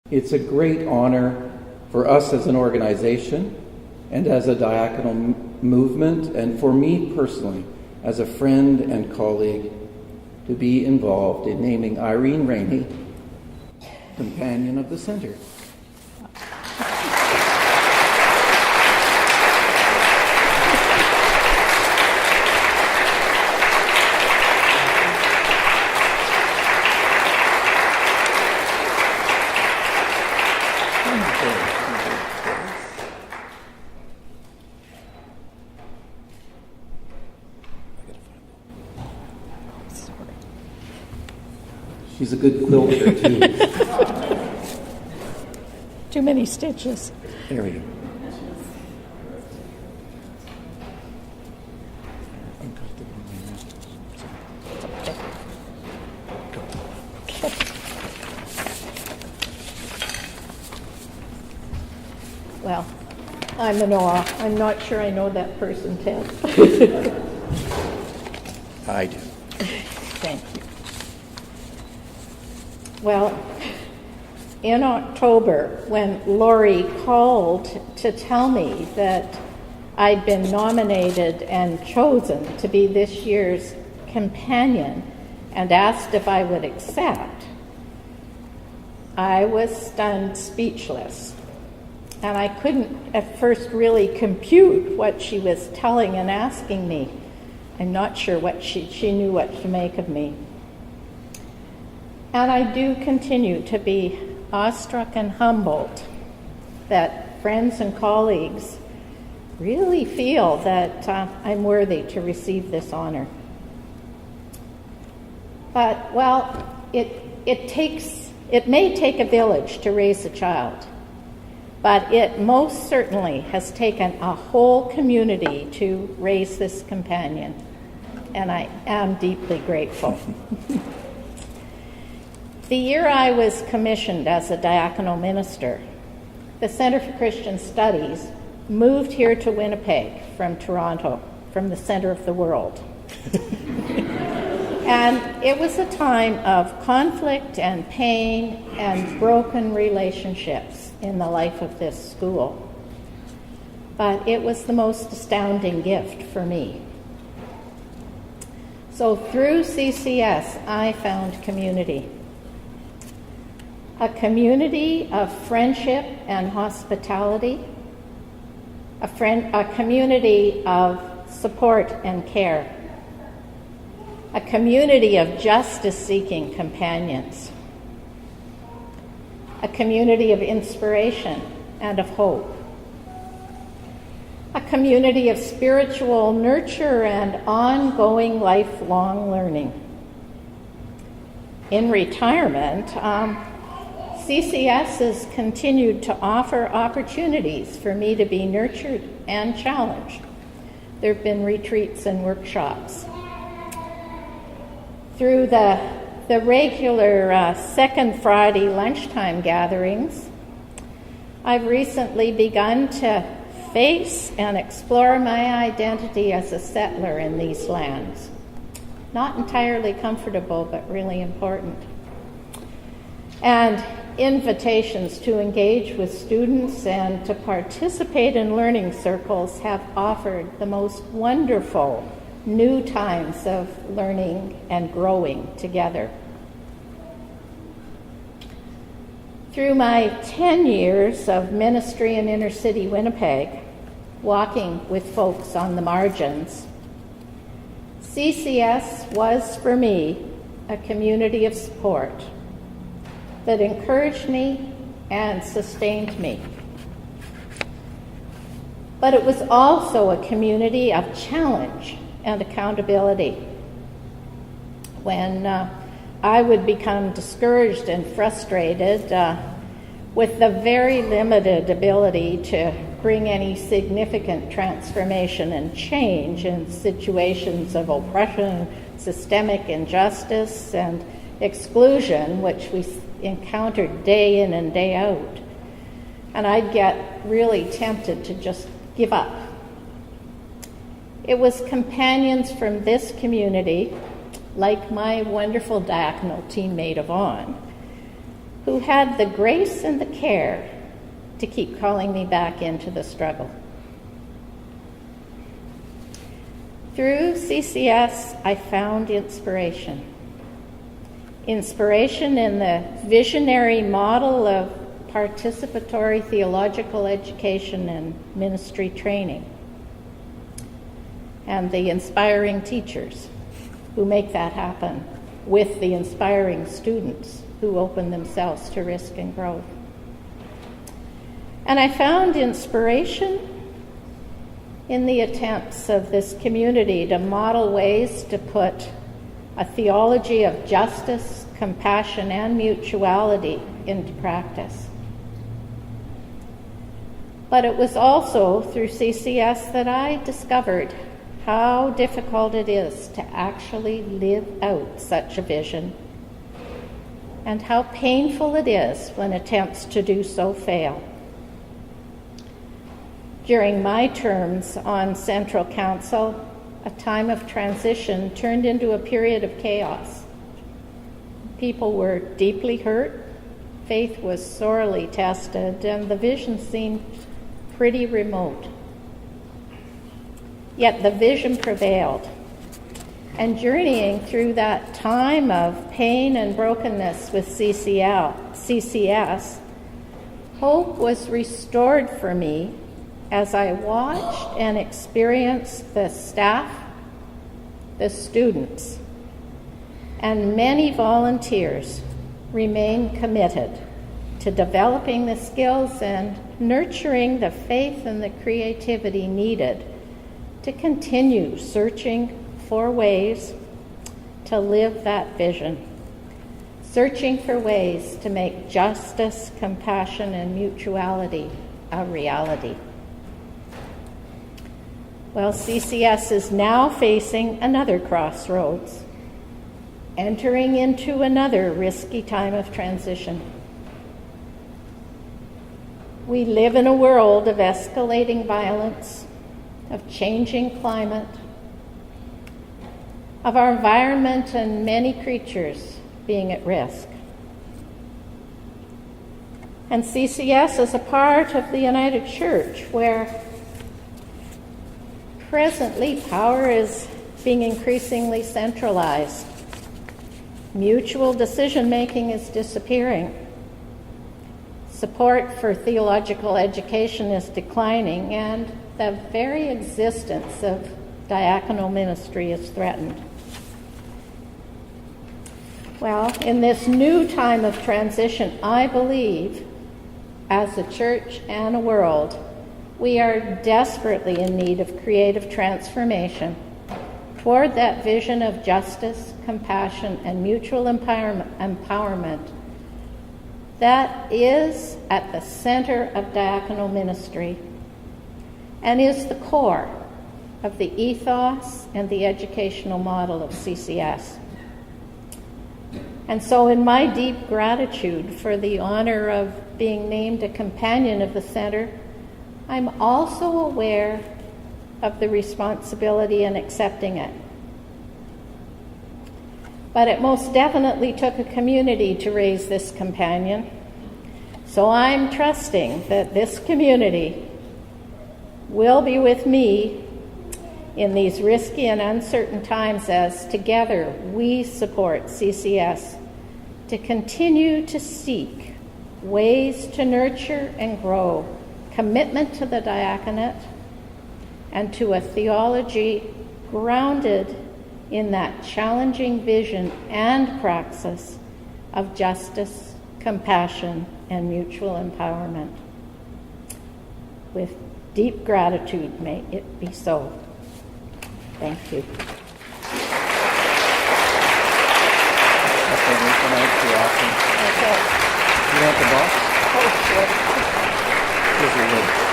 It's a great honor for us as an organization and as a diaconal movement, and for me personally, as a friend and colleague, to be involved in naming Irene Rainey Companion of the Center. She's a good quilter, too. Too many stitches. There we go. Well, I'm in awe. I'm not sure I know that person, Ted. I do. Thank you. Well, in October, when Lori called to tell me that I'd been nominated and chosen to be this year's companion and asked if I would accept, I was stunned speechless. And I couldn't at first really compute what she was telling and asking me. I'm not sure what she knew what to make of me. And I do continue to be awestruck and humbled that friends and colleagues really feel that I'm worthy to receive this honor. But, well, it may take a village to raise a child, but it most certainly has taken a whole community to raise this companion, and I am deeply grateful. The year I was commissioned as a diaconal minister, the Center for Christian Studies moved here to Winnipeg from Toronto, from the center of the world. And it was a time of conflict and pain and broken relationships in the life of this school. But it was the most astounding gift for me. So through CCS, I found community. A community of friendship and hospitality, a community of support and care, a community of justice-seeking companions, a community of inspiration and of hope, a community of spiritual nurture and ongoing lifelong learning. In retirement, CCS has continued to offer opportunities for me to be nurtured and challenged. There have been retreats and workshops. Through the regular second Friday lunchtime gatherings, I've recently begun to face and explore my identity as a settler in these lands. Not entirely comfortable, but really important. And invitations to engage with students and to participate in learning circles have offered the most wonderful new times of learning and growing together. Through my 10 years of ministry in inner city Winnipeg, walking with folks on the margins, CCS was for me a community of support that encouraged me and sustained me. But it was also a community of challenge and accountability. When I would become discouraged and frustrated with the very limited ability to bring any significant transformation and change in situations of oppression, systemic injustice, and exclusion, which we encountered day in and day out. And I'd get really tempted to just give up. It was companions from this community, like my wonderful diaconal teammate Yvonne, who had the grace and the care to keep calling me back into the struggle. Through CCS, I found inspiration. Inspiration in the visionary model of participatory theological education and ministry training, and the inspiring teachers who make that happen with the inspiring students who open themselves to risk and growth. And I found inspiration in the attempts of this community to model ways to put a theology of justice, compassion, and mutuality into practice. But it was also through CCS that I discovered how difficult it is to actually live out such a vision, and how painful it is when attempts to do so fail. During my terms on Central Council, a time of transition turned into a period of chaos. People were deeply hurt, faith was sorely tested, and the vision seemed pretty remote. Yet the vision prevailed. And journeying through that time of pain and brokenness with CCS, hope was restored for me as I watched and experienced the staff, the students, and many volunteers remain committed to developing the skills and nurturing the faith and the creativity needed to continue searching for ways to live that vision, searching for ways to make justice, compassion, and mutuality a reality. Well, CCS is now facing another crossroads, entering into another risky time of transition. We live in a world of escalating violence, of changing climate, of our environment and many creatures being at risk. And CCS is a part of the United Church where presently power is being increasingly centralized. Mutual decision-making is disappearing. Support for theological education is declining, and the very existence of diaconal ministry is threatened. Well, in this new time of transition, I believe, as a church and a world, we are desperately in need of creative transformation toward that vision of justice, compassion, and mutual empowerment that is at the center of diaconal ministry and is the core of the ethos and the educational model of CCS. And so in my deep gratitude for the honor of being named a companion of the center, I'm also aware of the responsibility in accepting it. But it most definitely took a community to raise this companion. So I'm trusting that this community will be with me in these risky and uncertain times as together we support CCS to continue to seek ways to nurture and grow commitment to the diaconate and to a theology grounded in that challenging vision and praxis of justice, compassion, and mutual empowerment. With deep gratitude, may it be so. Thank you. Okay. You want the box? Oh, sure. Here's your lid.